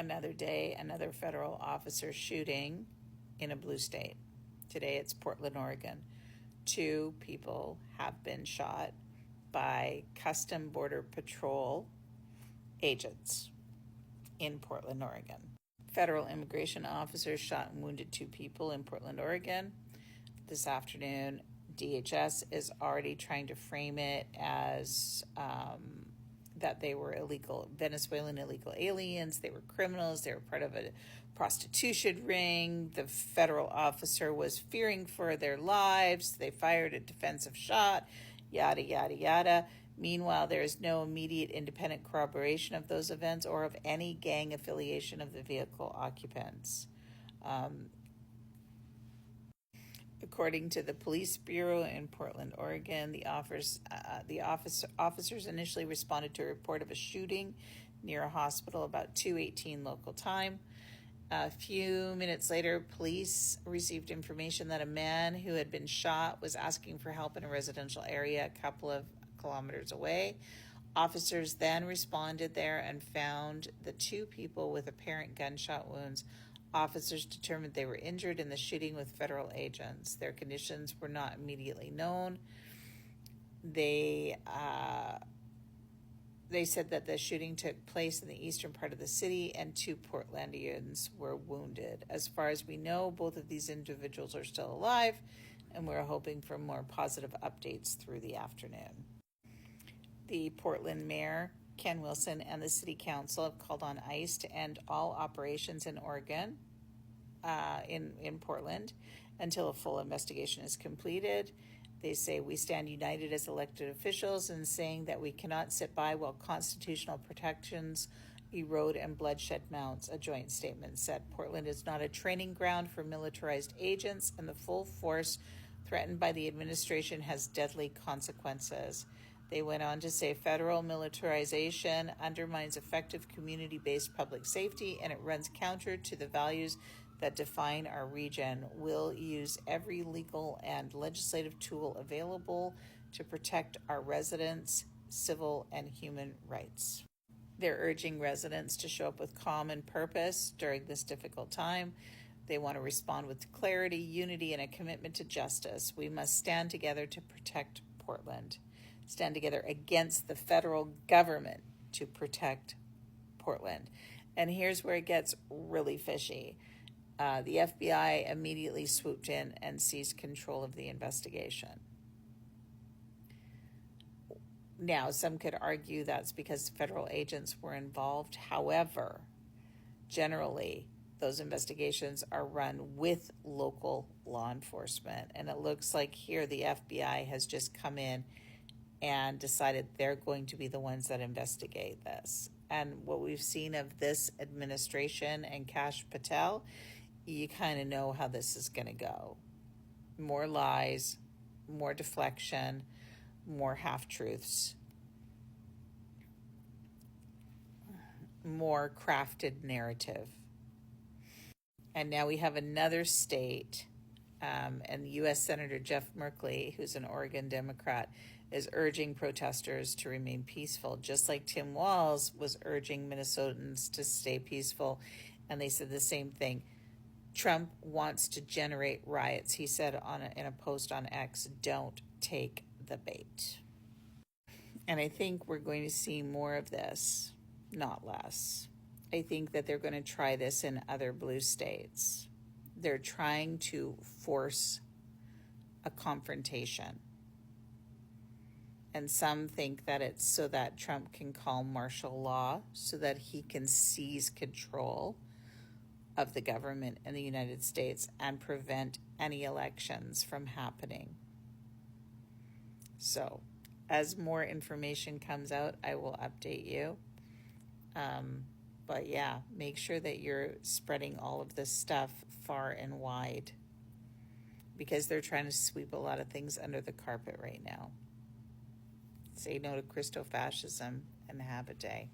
Another day, another federal officer shooting in a blue state. Today it's Portland, Oregon. 2 people have been shot by Custom Border Patrol agents in Portland, Oregon. Federal immigration officers shot and wounded 2 people in Portland, Oregon. This afternoon, DHS is already trying to frame it as that they were Venezuelan illegal aliens. They were criminals. They were part of a prostitution ring. The federal officer was fearing for their lives. They fired a defensive shot, yada, yada, yada. Meanwhile, there is no immediate independent corroboration of those events or of any gang affiliation of the vehicle occupants. According to the police bureau in Portland, Oregon, the officers initially responded to a report of a shooting near a hospital about 2:18 local time. A few minutes later, police received information that a man who had been shot was asking for help in a residential area a couple of kilometers away. Officers then responded there and found the 2 people with apparent gunshot wounds. Officers determined they were injured in the shooting with federal agents. Their conditions were not immediately known. They said that the shooting took place in the eastern part of the city and 2 Portlandians were wounded. As far as we know, both of these individuals are still alive, and we're hoping for more positive updates through the afternoon. The Portland mayor, Ken Wilson, and the city council have called on ICE to end all operations in Oregon, in Portland, until a full investigation is completed. They say we stand united as elected officials in saying that we cannot sit by while constitutional protections erode and bloodshed mounts, a joint statement said. Portland is not a training ground for militarized agents, and the full force threatened by the administration has deadly consequences. They went on to say federal militarization undermines effective community-based public safety, and it runs counter to the values that define our region. We'll use every legal and legislative tool available to protect our residents' civil and human rights. They're urging residents to show up with calm and purpose during this difficult time. They want to respond with clarity, unity, and a commitment to justice. We must stand together to protect Portland. Stand together against the federal government to protect Portland. And here's where it gets really fishy. The FBI immediately swooped in and seized control of the investigation. Now, some could argue that's because federal agents were involved. However, generally, those investigations are run with local law enforcement. And it looks like here the FBI has just come in and decided they're going to be the ones that investigate this. And what we've seen of this administration and Kash Patel, you kind of know how this is going to go. More lies, more deflection, more half-truths, more crafted narrative. And now we have another state, and U.S. Senator Jeff Merkley, who's an Oregon Democrat, is urging protesters to remain peaceful, just like Tim Walz was urging Minnesotans to stay peaceful. And they said the same thing. Trump wants to generate riots. He said in a post on X, don't take the bait. And I think we're going to see more of this, not less. I think that they're going to try this in other blue states. They're trying to force a confrontation. And some think that it's so that Trump can call martial law, so that he can seize control of the government in the United States and prevent any elections from happening. So, as more information comes out, I will update you. But yeah, make sure that you're spreading all of this stuff far and wide, because they're trying to sweep a lot of things under the carpet right now. Say no to Christo-fascism and have a day.